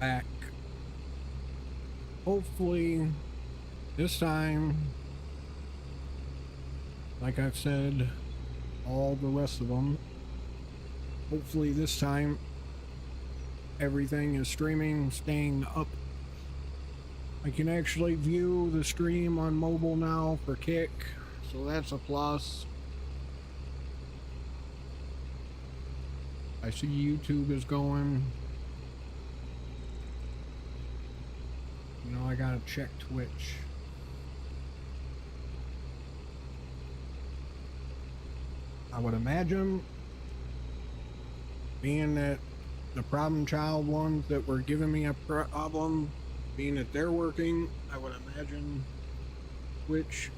back. Hopefully, this time, like I've said, all the rest of them, hopefully this time everything is streaming, staying up. I can actually view the stream on mobile now for Kick, so that's a plus. I see YouTube is going. You know, I gotta check Twitch. I would imagine, being that the problem child ones that were giving me a problem, being that they're working, I would imagine Twitch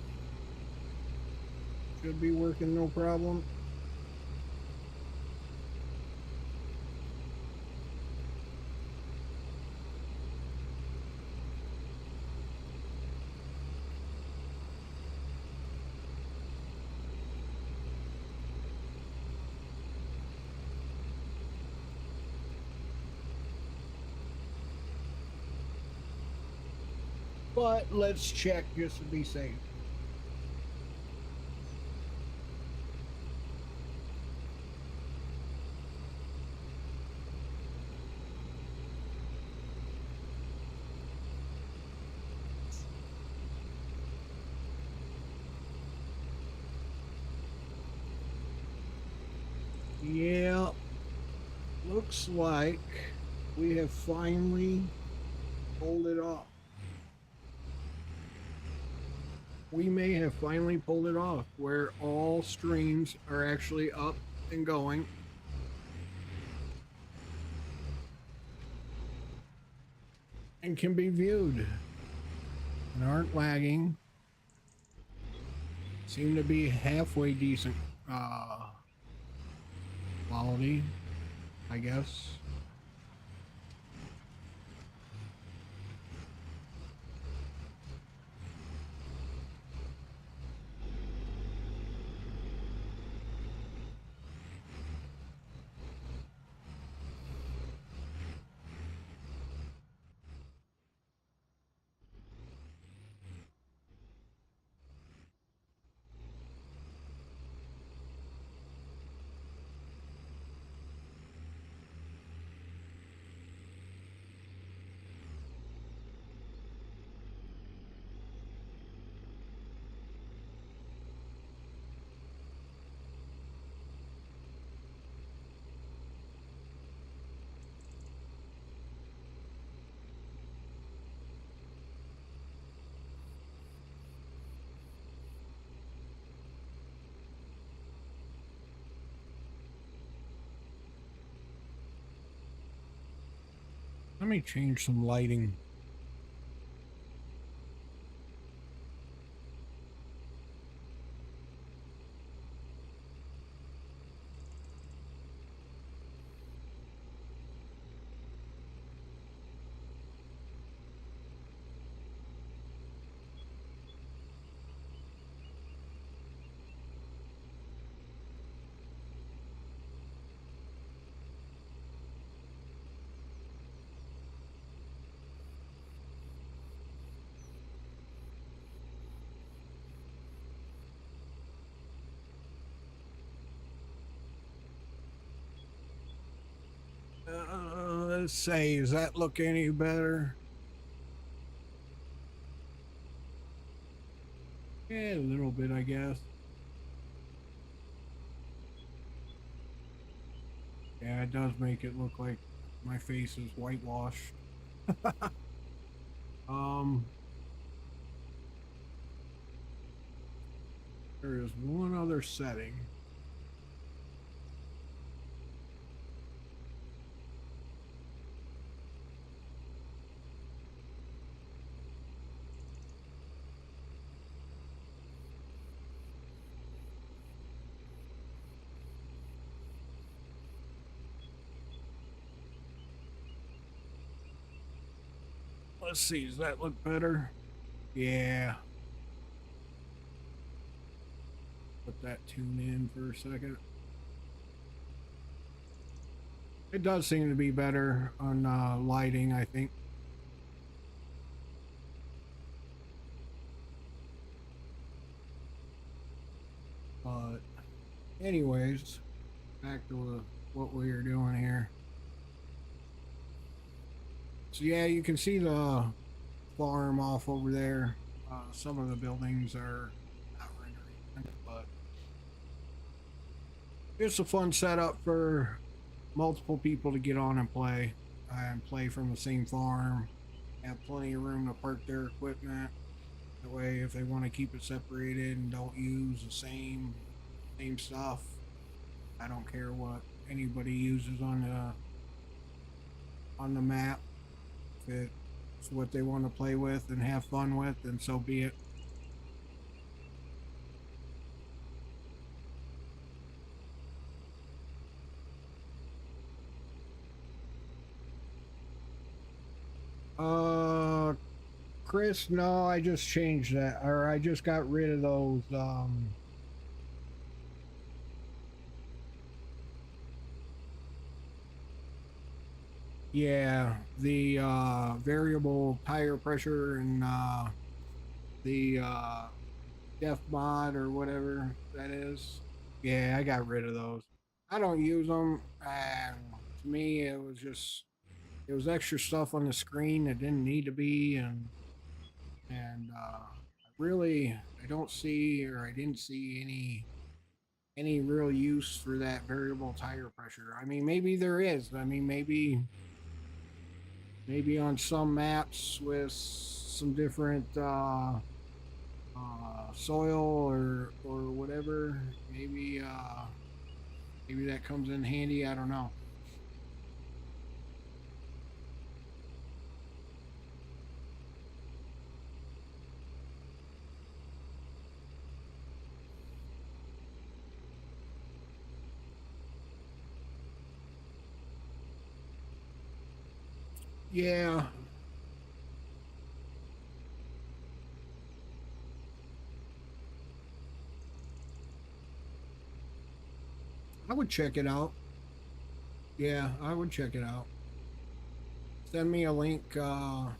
should be working no problem. But let's check just to be safe. Yeah, looks like we have finally pulled it off. We may have finally pulled it off where all streams are actually up and going. And can be viewed and aren't lagging. Seem to be halfway decent quality, I guess. Let me change some lighting. Let's say, does that look any better? Yeah, a little bit, I guess. Yeah, it does make it look like my face is whitewashed. um, there is one other setting. Let's see, does that look better? Yeah. Put that tune in for a second. It does seem to be better on lighting, I think. But anyways, back to what we were doing here. So yeah, you can see the farm off over there. Some of the buildings are not rendering, but it's a fun setup for multiple people to get on and play from the same farm. Have plenty of room to park their equipment. That way, if they want to keep it separated and don't use the same stuff, I don't care what anybody uses on the map. If it's what they want to play with and have fun with, then so be it. Uh, Chris, no, I just changed that, or I just got rid of those. Yeah, the variable tire pressure and the def mod or whatever that is. Yeah, I got rid of those. I don't use them, and to me, it was extra stuff on the screen that didn't need to be, and I don't see or I didn't see any real use for that variable tire pressure. I mean, maybe there is. I mean, maybe on some maps with some different soil or whatever. Maybe that comes in handy. I don't know. Yeah, I would check it out. Yeah, I would check it out. Send me a link. You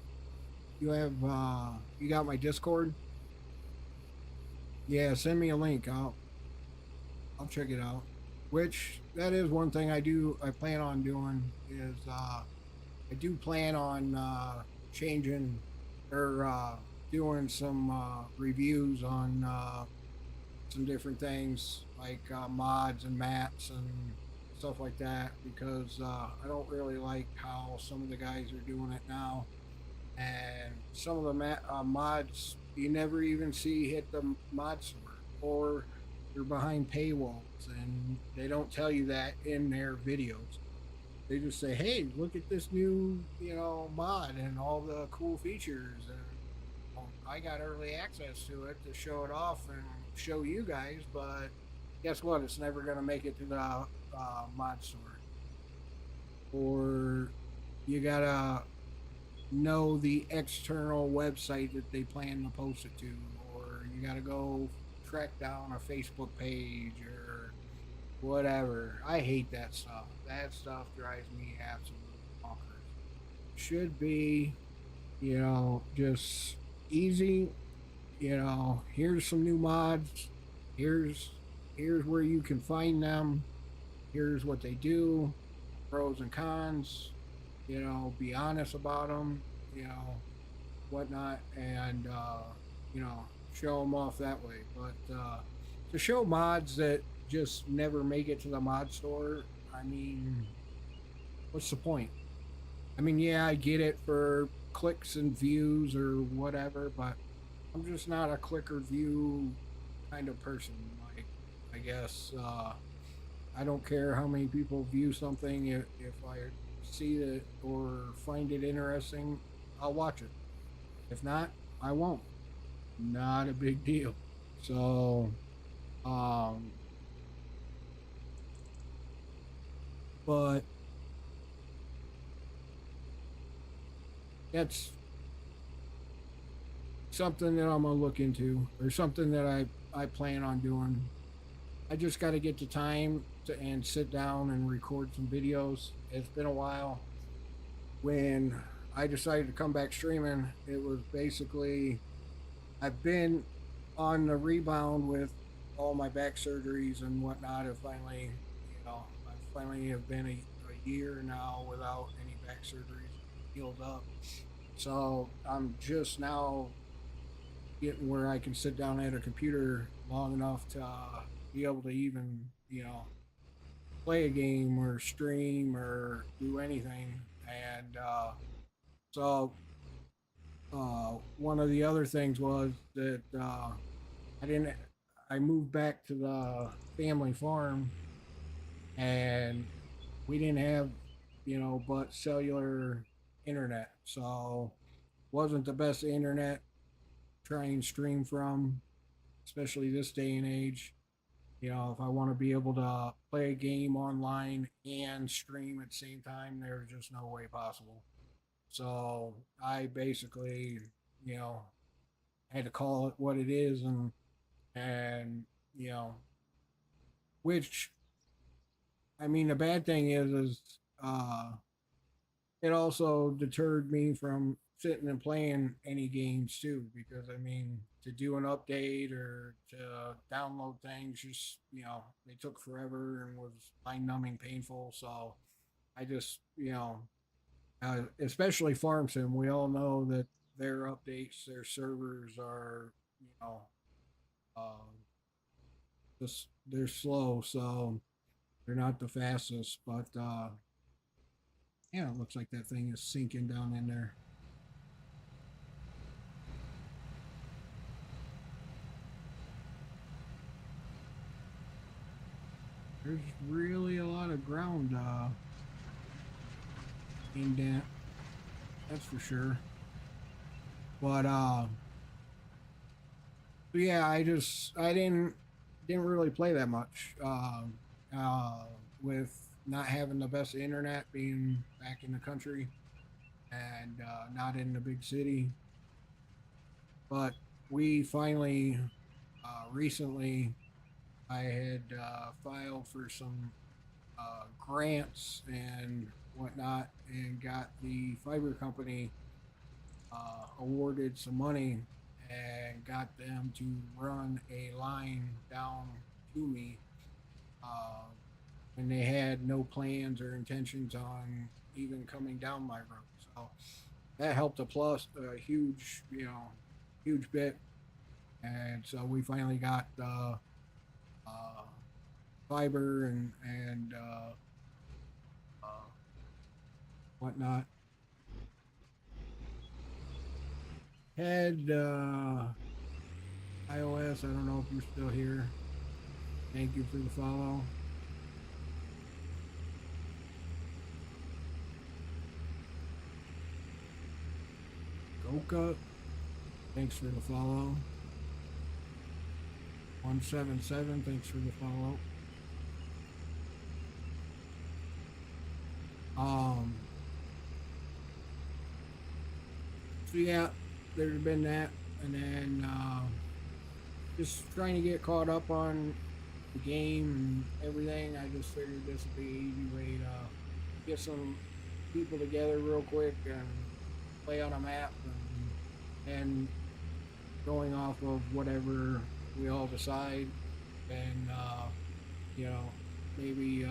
got my Discord? Yeah, send me a link. I'll check it out. Which that is one thing I plan on doing is I do plan on changing or doing some reviews on some different things like mods and maps and stuff like that because I don't really like how some of the guys are doing it now. And some of the mods you never even see hit the mod store, or they're behind paywalls and they don't tell you that in their videos. They just say, "Hey, look at this new, mod and all the cool features." And I got early access to it to show it off and show you guys, but guess what? It's never going to make it to the mod store. Or you gotta know the external website that they plan to post it to, or you gotta go track down a Facebook page or whatever. I hate that stuff. That stuff drives me absolutely bonkers. Should be, just easy. Here's some new mods. Here's here's where you can find them. Here's what they do, pros and cons. Be honest about them. Whatnot, and show them off that way. But to show mods that just never make it to the mod store, I mean, what's the point? I mean, yeah, I get it for clicks and views or whatever, but I'm just not a click or view kind of person. Like, I guess I don't care how many people view something. If I see it or find it interesting, I'll watch it. If not, I won't. Not a big deal. So, um, but that's something that I'm gonna look into, or something that I plan on doing. I just got to get the time to and sit down and record some videos. It's been a while. When I decided to come back streaming, it was basically I've been on the rebound with all my back surgeries and whatnot. Have finally, I finally have been a year now without any back surgeries healed up. So I'm just now getting where I can sit down at a computer long enough to be able to even, play a game or stream or do anything. And so one of the other things was that I didn't. I moved back to the family farm, and we didn't have, but cellular internet. So wasn't the best internet to try and stream from, especially this day and age. If I want to be able to play a game online and stream at the same time, there's just no way possible. So I basically, you know, had to call it what it is, and you know, which I mean, the bad thing is, uh, it also deterred me from sitting and playing any games too, because I mean, to do an update or to download things, just they took forever and was mind numbing painful. So I just, especially Farm Sim, we all know that their updates, their servers are, you know, um, just they're slow, so they're not the fastest. But yeah, it looks like that thing is sinking down in there. There's really a lot of ground indent, that's for sure. But yeah, I didn't really play that much. With not having the best internet, being back in the country and not in the big city. But we finally, recently, I had filed for some grants and whatnot, and got the fiber company awarded some money, and got them to run a line down to me, uh, when they had no plans or intentions on even coming down my road. So that helped a plus a huge, huge bit. And so we finally got uh, fiber and uh, whatnot. Had iOS. I don't know if you're still here. Thank you for the follow. Goka, thanks for the follow. 177, thanks for the follow. Um, so yeah, there's been that, and then just trying to get caught up on the game and everything. I just figured this would be an easy way to get some people together real quick and play on a map, and going off of whatever we all decide, and you know maybe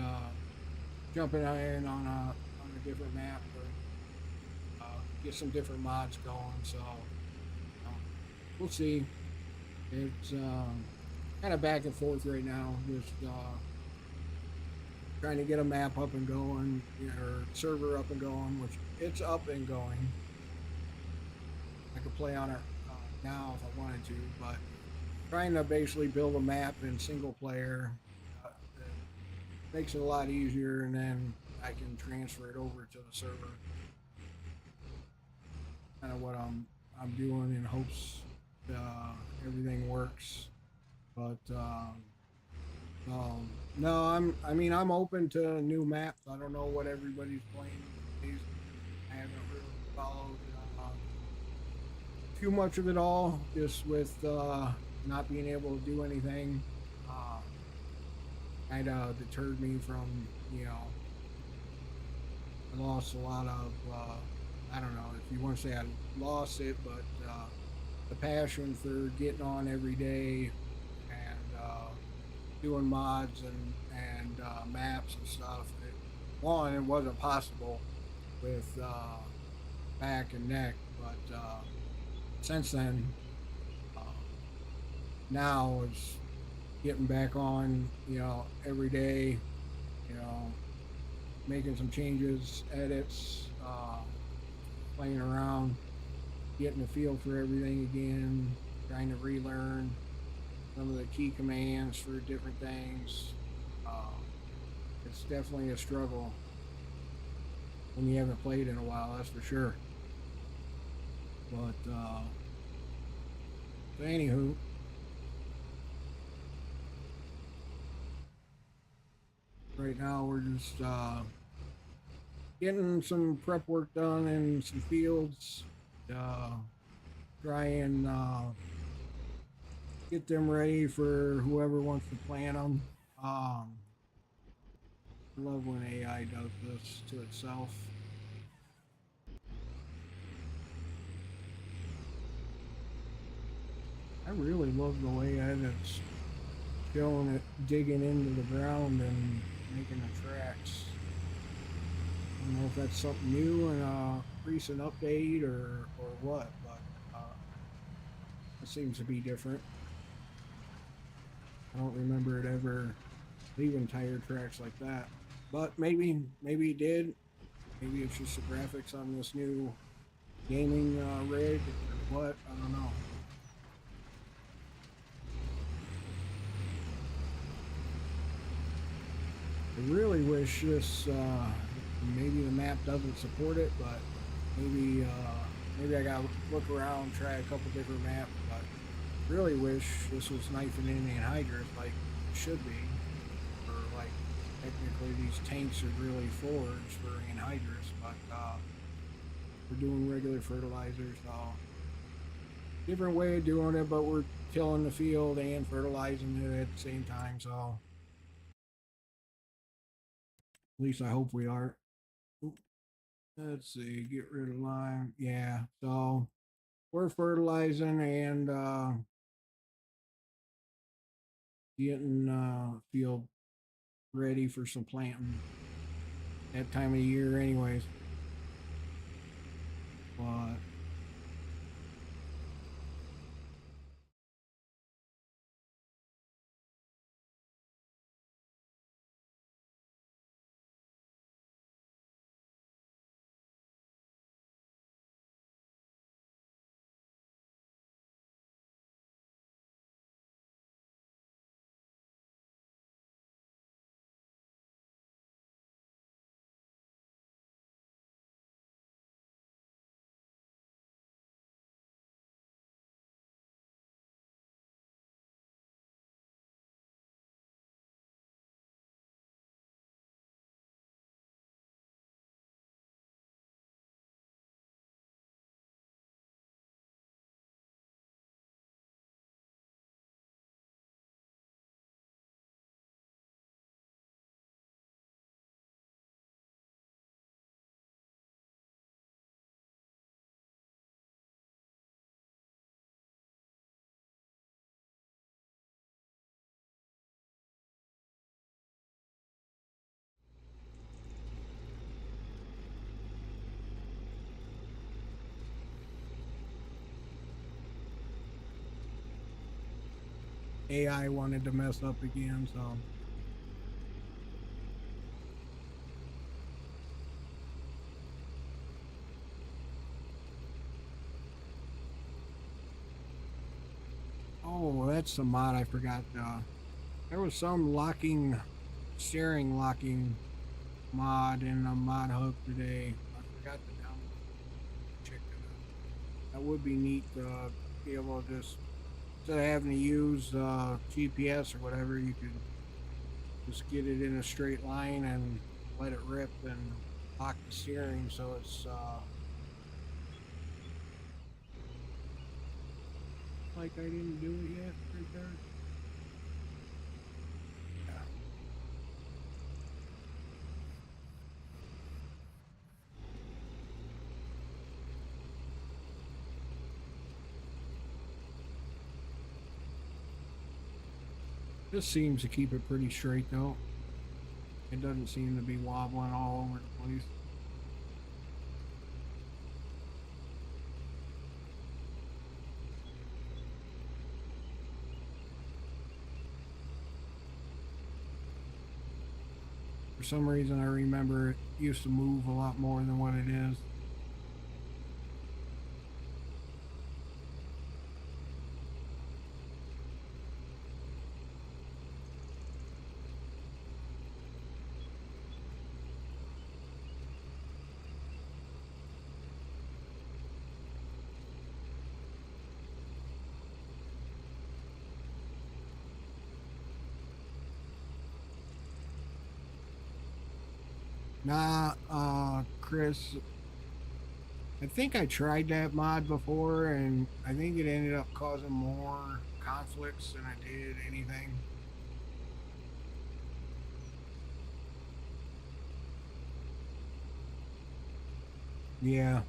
jumping in on a different map, or get some different mods going. So we'll see. It's kind of back and forth right now. Just trying to get a map up and going, or server up and going, which it's up and going. I could play on it now if I wanted to, but trying to basically build a map in single player makes it a lot easier, and then I can transfer it over to the server. Kind of what I'm doing in hopes everything works. But no, I mean, I'm open to new maps. I don't know what everybody's playing these days. I haven't really followed too much of it all, just with not being able to do anything. Uh, kind of deterred me from, I lost a lot of, I don't know if you want to say I lost it, but the passion for getting on every day and doing mods and maps and stuff. One, it wasn't possible with back and neck, but since then, uh, now it's getting back on, every day, you know, making some changes, edits, playing around, getting a feel for everything again, trying to relearn some of the key commands for different things. Uh, it's definitely a struggle when you haven't played in a while, that's for sure. But so anywho, right now we're just getting some prep work done in some fields. Uh, Try and get them ready for whoever wants to plant them. Um, I love when AI does this to itself. I really love the way that it's showing it digging into the ground and making the tracks. I don't know if that's something new in a recent update or what, but it seems to be different. I don't remember it ever leaving tire tracks like that, but maybe it did. Maybe it's just the graphics on this new gaming rig or what. I don't know. I really wish this. Maybe the map doesn't support it, but maybe I gotta look around, try a couple different maps. But really wish this was Knife and Indian Hydras like it should be, or like technically these tanks are really forged for anhydrous, but we're doing regular fertilizers. So different way of doing it, but we're tilling the field and fertilizing it at the same time. So at least I hope we are. Let's see, get rid of lime. Yeah, so we're fertilizing and getting field ready for some planting that time of the year, anyways. But AI wanted to mess up again, so oh, that's the mod I forgot. There was some locking, steering locking mod in a mod hub today. I forgot to download. Check it out. That would be neat to be able to just instead of having to use GPS or whatever, you could just get it in a straight line and let it rip and lock the steering so it's like I didn't do it yet right there. Yeah. This seems to keep it pretty straight though. It doesn't seem to be wobbling all over the place. For some reason, I remember it used to move a lot more than what it is. Nah, Chris, I think I tried that mod before, and I think it ended up causing more conflicts than it did anything. Yeah.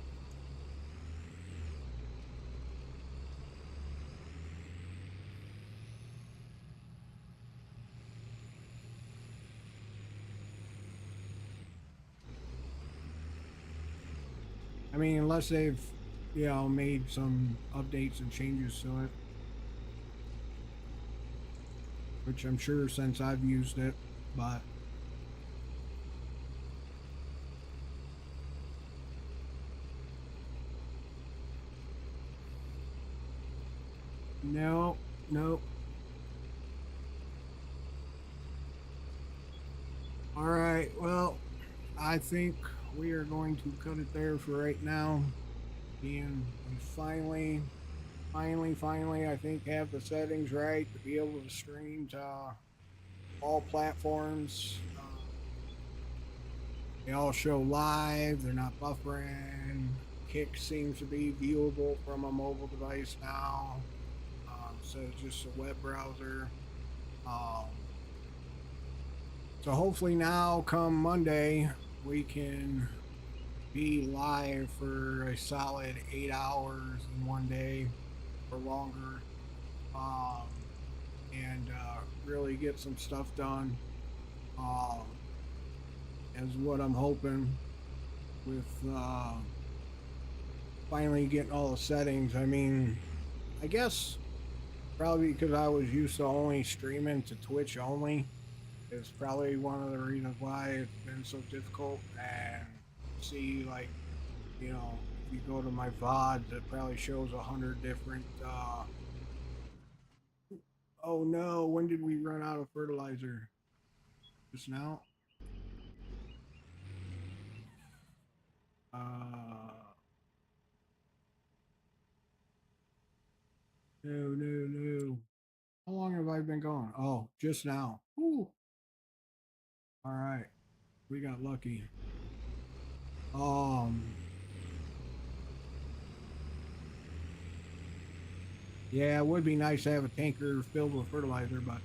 I mean, unless they've, made some updates and changes to it, which I'm sure since I've used it, but no, no. All right, well, I think we are going to cut it there for right now. And we finally, I think have the settings right to be able to stream to all platforms. They all show live. They're not buffering. Kick seems to be viewable from a mobile device now, so it's just a web browser. Um, so hopefully now, come Monday, we can be live for a solid 8 hours in one day or longer, um, and really get some stuff done. Um, is what I'm hoping with finally getting all the settings. I mean, I guess probably because I was used to only streaming to Twitch only is probably one of the reasons why it's been so difficult. And see, like, if you go to my VODs, it probably shows 100 different. Oh no, when did we run out of fertilizer? Just now? Uh, no. How long have I been going? Oh, just now. Ooh. All right. We got lucky. Um, yeah, it would be nice to have a tanker filled with fertilizer, but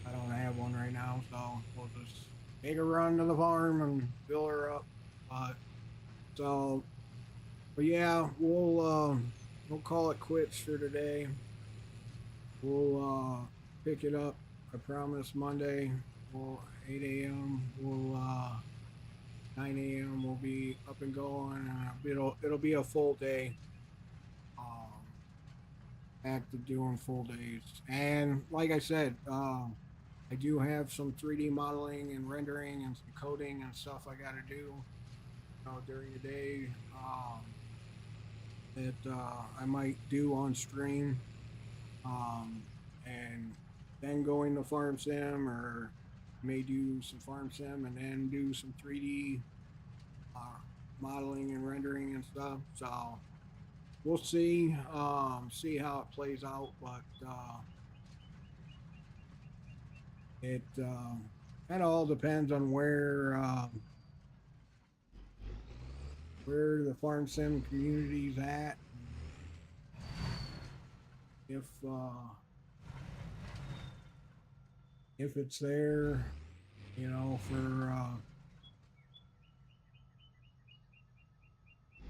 I don't have one right now, so we'll just take a run to the farm and fill her up. But so, but yeah, we'll call it quits for today. We'll pick it up. I promise Monday. We'll 8 a.m. We'll 9 a.m. We'll be up and going. It'll be a full day. Um, back to doing full days. And like I said, I do have some 3D modeling and rendering and some coding and stuff I got to do, during the day, that I might do on stream, um, and then going to farm sim, or may do some farm sim and then do some 3D uh, modeling and rendering and stuff. So we'll see how it plays out, but it kind of all depends on where the farm sim community's at. If if it's there, for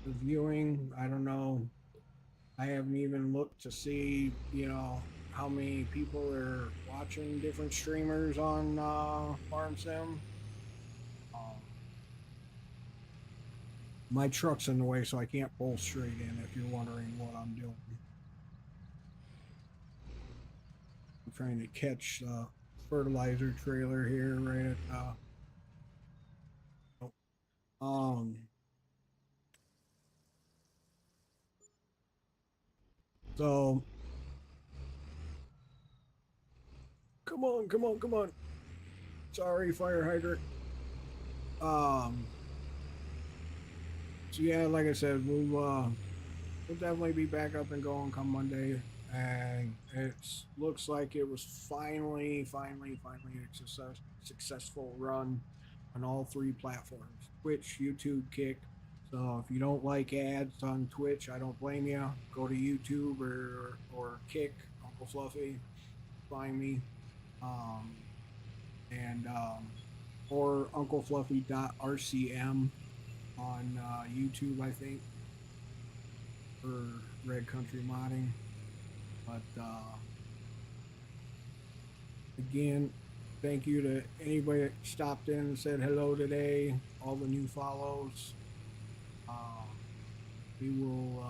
the viewing, I don't know. I haven't even looked to see, how many people are watching different streamers on Farm Sim. Um, my truck's in the way, so I can't pull straight in. If you're wondering what I'm doing, I'm trying to catch the fertilizer trailer here right at. Um. So come on, come on, come on. Sorry, fire hydrant. Um. So yeah, like I said, we'll definitely be back up and going come Monday, and it looks like it was finally a successful run on all three platforms: Twitch, YouTube, Kick. So if you don't like ads on Twitch, I don't blame you. Go to YouTube or Kick, Uncle Fluffy, find me, um, and or UncleFluffy.rcm on YouTube, I think, for Red Country Modding. But again, thank you to anybody that stopped in and said hello today, all the new follows. We will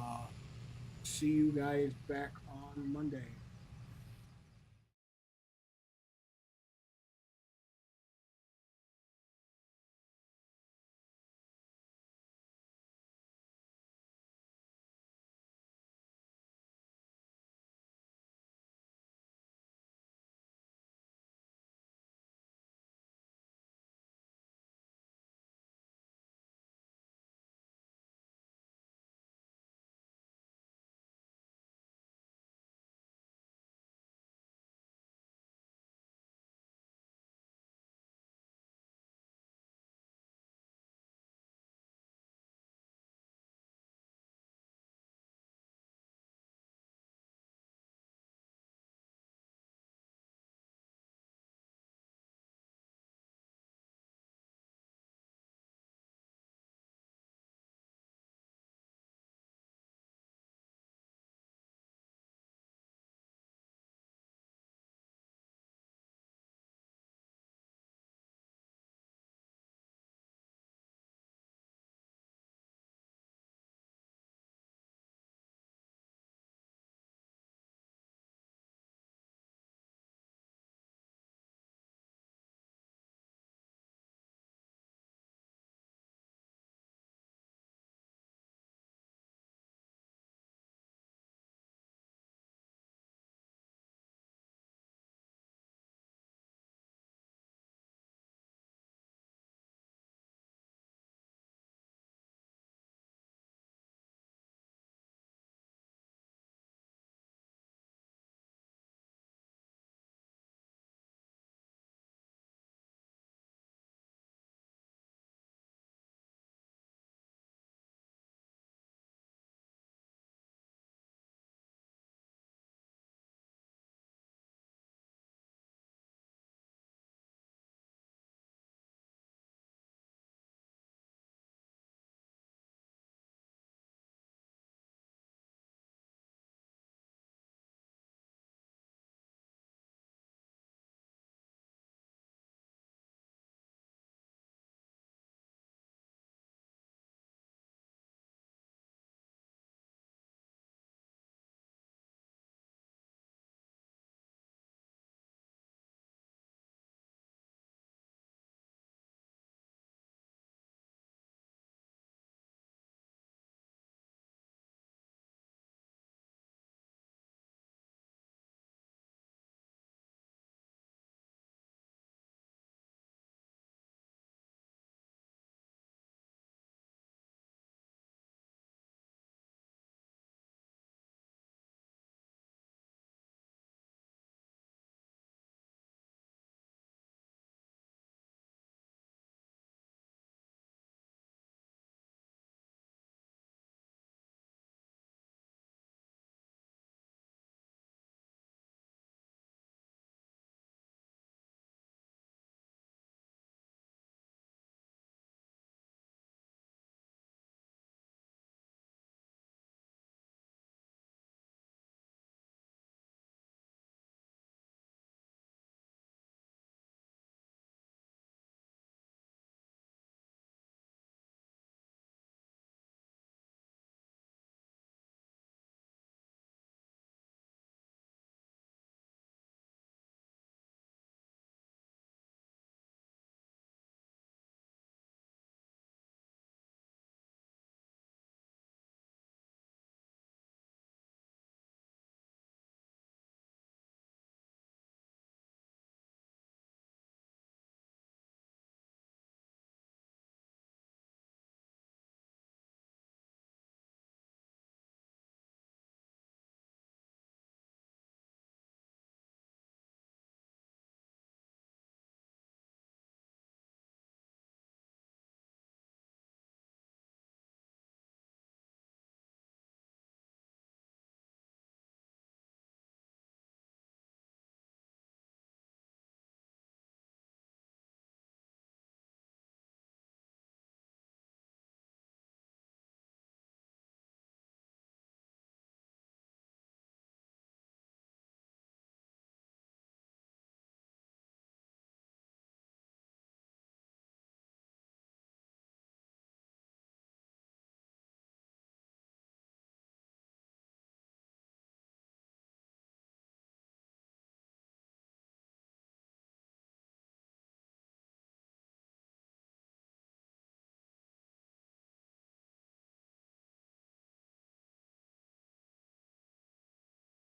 see you guys back on Monday.